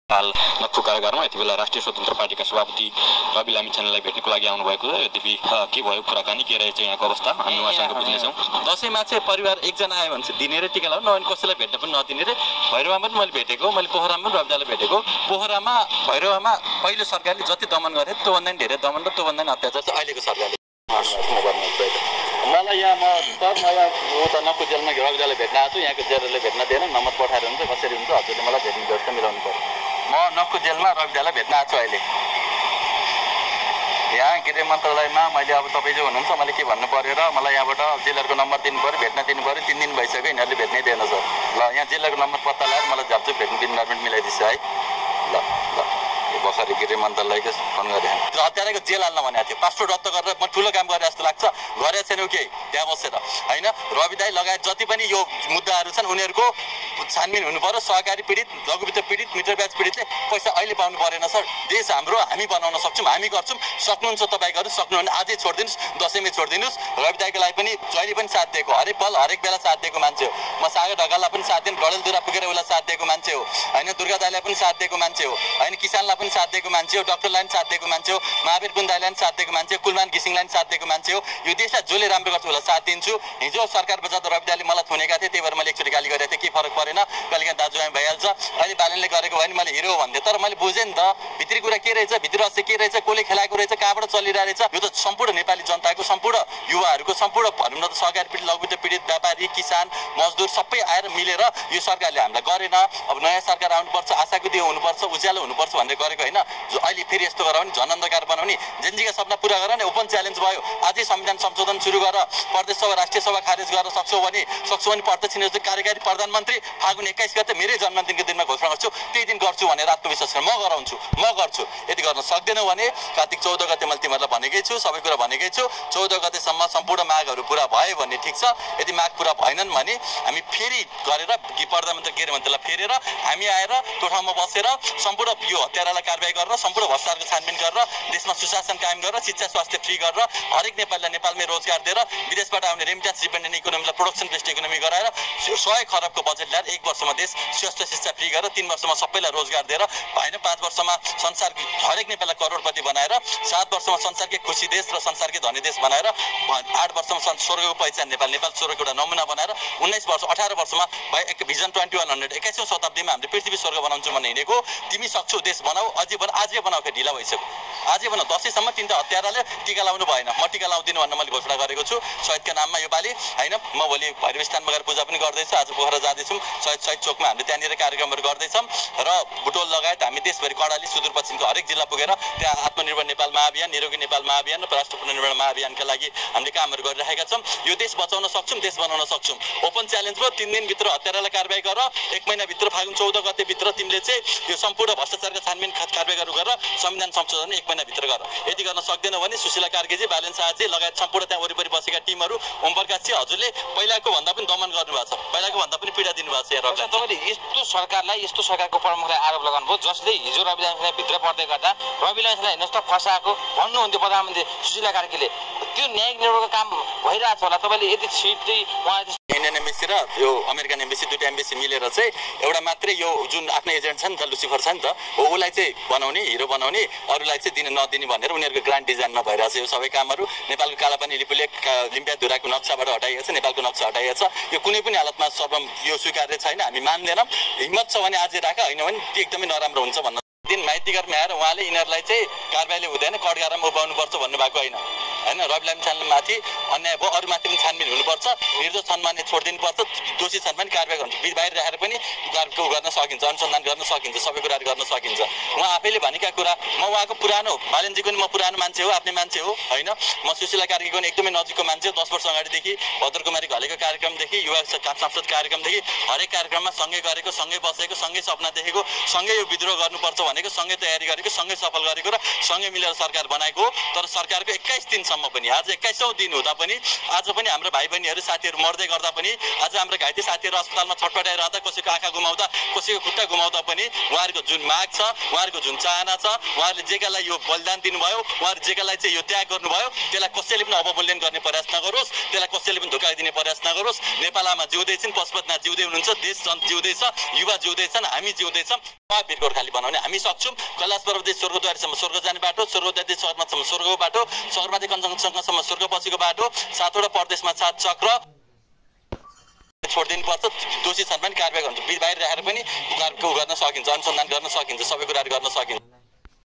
हाल नक्खु कारागारमा यति बेला राष्ट्रिय स्वतन्त्र पार्टीका सभापति रवि लामिछानेलाई भेट्नको लागि आउनुभएको छ। यद्यपि के भयो कुराकानी के रहेछ यहाँको अवस्था हामी उहाँसँग बुझ्नेछौँ। दसैँमा चाहिँ परिवार एकजना आयो भने चाहिँ दिने र टिका लगाउनु, नभए कसैलाई भेट्न पनि नदिने रे। भैरवामा पनि मैले भेटेको, मैले पोखरामा पनि रविदालाई भेटेको। पोखरामा भैरवामा पहिलो सरकारले जति दमन गरे त्योभन्दा नि धेरै दमन र त्योभन्दा नि अत्याचार चाहिँ अहिलेको सरकारले मलाई यहाँ म त नक्कु जेलमा रविदालाई भेट्न आएको छु। यहाँको जेलरले भेट्न दिएन, नम्बर पठाएर हुन्छ कसरी हुन्छ हजुरले मलाई भेट्ने व्यवस्था मिलाउनु पर्यो। म नक्कु जेलमा रविदालाई भेट्न आएको छु। अहिले यहाँ गृह मन्त्रालयमा मैले अब तपाईँ जो हुनुहुन्छ मैले के भन्नु पर्यो र मलाई यहाँबाट जेलरको नम्बर दिनु पर्यो, भेट्न दिनु पर्यो। 3 दिन भइसक्यो यिनीहरूले भेट्नै दिएन सर। ल यहाँ जेलरको नम्बर पत्ता लगाएर मलाई झ्याप्छु भेट्नु दिनु नर्मेन्ट मिलाइदिन्छ है। ल ल भर्खरै गृह मन्त्रालयको फोन गरेँ। हत्याराको जेल हाल्न भनेको थियो। पासपोर्ट रद्द गरेर म ठुलो काम गरेँ जस्तो लाग्छ। गरेको छैन केही त्यहाँ बसेर होइन। रवि दाई लगायत जति पनि यो मुद्दाहरू छन् उनीहरूको छानबिन हुनु पर्यो। सहकारी पीडित, लघुवित्त पीडित, मिटर ब्याज पीडितले पैसा अहिले पाउनु परेन सर। देश हाम्रो हामी बनाउन सक्छौँ, हामी गर्छौँ। सक्नुहुन्छ तपाईँ गर्नु, सक्नु भने आजै छोडिदिनुहोस्, दसैँमै छोडिदिनुहोस्। रवि दाईको लागि पनि जहिले पनि साथ दिएको, हरेक पल हरेक बेला साथ दिएको मान्छे हो। म सागर ढकाललाई पनि साथ दिनु, डडेलधुरा पुगेर उसलाई साथ दिएको मान्छे हो होइन। दुर्गा दाईलाई पनि साथ दिएको मान्छे हो होइन। किसानलाई पनि साथ दिएको मान्छे हो, डाक्टरलाई पनि साथ दिएको मान्छे हो, महावीर कुन दाईलाई पनि साथ दिएको मान्छे हो, कुलमान घिसिङलाई पनि साथ दिएको मान्छे हो। यो देशलाई जसले राम्रो गर्छ उसलाई साथ दिन्छु। हिजो सरकार बजाउँदा रवि दाईले मलाई थुनेका थिए, त्यही भएर मैले एकचोटि गाली गरेको थिएँ, के फरक परेन। कहिलेकाहीँ दाजुभाइ भइहाल्छ। अहिले बालनले गरेको भयो भने मैले हिरो भन्थेँ, तर मैले बुझेँ नि त भित्री कुरा के रहेछ, भित्री रहस्य के रहेछ, कसले खेलाएको रहेछ, कहाँबाट चलिरहेको रहेछ। यो त सम्पूर्ण नेपाली जनताको, सम्पूर्ण युवाहरूको, सम्पूर्ण भनौँ न त सहकारी पीडित, लघुवित्त पीडित, व्यापारी, किसान, मजदुर सबै आएर मिलेर यो सरकारले हामीलाई गरेन। अब नयाँ सरकार आउनुपर्छ, आशाको दियो हुनुपर्छ, उज्यालो हुनुपर्छ भनेर गरेको होइन। अहिले फेरि यस्तो गराउने, झन् अन्धकार बनाउने, जेनजीका सपना पुरा गर नि। ओपन च्यालेन्ज भयो। आजै संविधान संशोधन सुरु गर, प्रदेश सभा राष्ट्रिय सभा खारेज गर्न सक्छौ भने प्रत्यक्ष निर्वाचित कार्यकारी प्रधानमन्त्री फागुन 21 गते मेरै जन्मदिनको दिनमा घोषणा गर्छु। त्यही दिन गर्छु भनेर आत्मविश्वास छ। म गराउँछु, म गर्छु। यदि गर्न सक्दैनौ भने कार्तिक 14 गते मैले तिमीहरूलाई भनेकै छु, सबै कुरा भनेकै छु। 14 गतेसम्म सम्पूर्ण मागहरू पुरा भयो भने ठिक छ। यदि माग पुरा भएनन् भने हामी फेरि गरेर प्रधानमन्त्री गृहमन्त्रीलाई फेरेर हामी आएर त्यो ठाउँमा बसेर सम्पूर्ण यो हत्यारालाई कारबाही गरेर, सम्पूर्ण भ्रष्टाचारको छानबिन गरेर, देशमा सुशासन कायम गरेर, शिक्षा स्वास्थ्य फ्री गरेर, हरेक नेपालीलाई नेपालमै रोजगार दिएर, विदेशबाट आउने रेमिट्यान्स डिपेन्डेन्ट इकोनोमीलाई प्रोडक्सन बेस्ड इकोनोमी गराएर 100 खरबको बजेट ल्याएर 1 वर्षमा देश स्वास्थ्य शिक्षा फ्री गरेर, 3 वर्षमा सबैलाई रोजगार दिएर, होइन 5 वर्षमा संसारको हरेक नेपाललाई करोडपति बनाएर, 7 वर्षमा संसारकै खुसी देश र संसारकै धनी देश बनाएर, 8 वर्षमा स्वर्गको पहिचान नेपाल स्वर्गको एउटा नमुना बनाएर, 18 वर्षमा भिजन 2100 21औं शताब्दीमा हामीले पृथ्वी स्वर्ग बनाउँछौँ भन्ने हिँडेको। तिमी सक्छौ, देश बनाऊ, आजै बनाऊ। फेरि ढिला भइसक्यो, आजै बनाऊ। दसैँसम्म तिनवटा हत्याराले टिका लाउनु भएन। म टिका लाउँदिनँ भनेर मैले घोषणा गरेको छु शहीदका नाममा योपालि होइन। म भोलि भैरव स्थानमा गएर पूजा पनि गर्दैछु। आज पोखरा जाँदैछौँ, शहीद चोकमा हामीले त्यहाँनिर कार्यक्रमहरू गर्दैछौँ र बुटोल लगायत हामी देशभरि कर्णाली सुदूरपश्चिमको हरेक जिल्ला पुगेर त्यहाँ आत्मनिर्भर नेपाल महाअभियान, निरोगी नेपाल महाअभियान र राष्ट्र पुनर्निर्माण महाअभियानका लागि हामीले कामहरू गरिरहेका छौँ। यो देश बचाउन सक्छौँ, देश बनाउन सक्छौँ। ओपन च्यालेन्ज भयो। 3 दिनभित्र हत्यारालाई कारबाही गर, 1 महिनाभित्र फागुन 14 गतेभित्र तिमीले चाहिँ यो सम्पूर्ण भ्रष्टाचारका छानबिन कारबाही गरेर संविधान संशोधन 1 महिनाभित्र गर। यदि गर्न सक्दैनौ भने सुशीला कार्कीजी, बालेन शाहजी लगायत सम्पूर्ण त्यहाँ वरिपरि बसेका टिमहरू, ओमप्रकाशजी, हजुरले पहिलाको भन्दा पनि दमन गर्नुभएको छ, पहिलाको भन्दा पनि पीडा दिनुभएको छ। यहाँ तपाईँले यस्तो सरकारलाई, यस्तो सरकारको प्रमुखलाई आरोप लगाउनुभयो जसले हिजो रवि लामिछाने भित्र पर्दै गर्दा रवि लामिछानेलाई हेर्नुहोस् त फसाएको भन्नुहुन्थ्यो प्रधानमन्त्री सुशीला कार्कीले। त्यो न्यायिक निर्णयको काम भइरहेको छ होला। तपाईँले यति छिट्टै इन्डियन एम्बेसी र यो अमेरिकन एम्बेसी, दुईटा एम्बेसी मिलेर चाहिँ एउटा मात्रै यो जुन आफ्नो एजेन्ट छ नि त, लुसिफर छ नि त, उसलाई चाहिँ बनाउने, हिरो बनाउने, अरूलाई चाहिँ दिन नदिने भनेर उनीहरूको ग्रान्ड डिजाइन नभइरहेको छ। यो सबै कामहरू नेपालको कालापानी लिपुलेख लिम्पियाधुराको नक्साबाट हटाइएको छ, नेपालको नक्सा हटाइएको छ। यो कुनै पनि हालतमा सर्वम यो स्वीकार्य छैन। हामी मान्दैनौँ। हिम्मत छ भने आजै राख, होइन भने त्यो एकदमै नराम्रो हुन्छ भन्न दिन माइतीघरमा आएर उहाँले यिनीहरूलाई चाहिँ कारबाहीले हुँदैन, कटगारामा उभाउनुपर्छ भन्नुभएको होइन होइन। रवि लामिछानेमाथि अन्याय भयो, अरूमाथि पनि छानबिन हुनुपर्छ, निर्दोष छन् भने छोडिदिनुपर्छ, दोषी छन् भने कारबाही गर्नु, बाहिर राखेर पनि गर्न सकिन्छ, अनुसन्धान गर्न सकिन्छ, सबै कुराहरू गर्न सकिन्छ। उहाँ आफैले भनेका कुरा, म उहाँको पुरानो बालनजीको नि म पुरानो मान्छे हो, आफ्नै मान्छे हो होइन। म सुशीला कार्कीको पनि एकदमै नजिकको मान्छे हो। 10 वर्ष अगाडिदेखि भद्रकुमारी घलेको कार्यक्रमदेखि, युवा संसद कार्यक्रमदेखि हरेक कार्यक्रममा सँगै गरेको, सँगै बसेको, सँगै सपना देखेको, सँगै यो विद्रोह गर्नुपर्छ भनेको सँगै तयारी गरेको, सँगै सफल गरेको र सँगै मिलेर सरकार बनाएको हो। तर सरकारको 21 दिनसम्म पनि, आज 21औं दिन हुँदा पनि, आज पनि हाम्रो भाइ बहिनीहरू साथीहरू मर्दै गर्दा पनि, आज हाम्रो घाइते साथीहरू अस्पतालमा छटपटाइरहँदा, कसैको आँखा गुमाउँदा, कसैको खुट्टा गुमाउँदा पनि उहाँहरूको जुन माग छ, उहाँहरूको जुन चाहना छ, उहाँहरूले जेका लागि यो बलिदान दिनुभयो, उहाँहरू जेका लागि चाहिँ यो त्याग गर्नुभयो, त्यसलाई कसैले पनि अपमूल्यन गर्ने प्रयास नगरोस्, त्यसलाई कसैले पनि धोका दिने प्रयास नगरोस्। नेपाल आमा जिउँदैछन्, पशुपतिनाथ जिउँदै हुनुहुन्छ, देश जिउँदैछ, युवा जिउँदैछन्, हामी जिउँदैछौँ। वीर गोर्खाली बनाउने हामी सक्छौँ। कैलाश पर्वतदेखि स्वर्गद्वारसम्म स्वर्ग जाने बाटो, स्वर्गद्वारदेखि सगरमाथासम्म स्वर्गको बाटो, सगरमाथि कञ्चनजङ्घासम्म स्वर्ग पछिको बाटो, 7वटा प्रदेशमा 7 चक्र छोडिदिनु पर्छ। दोषी छन् पनि कारबाही हुन्छ, बाहिर राखेर पनि गर्न सकिन्छ, अनुसन्धान गर्न सकिन्छ, सबै कुराहरू गर्न सकिन्छ।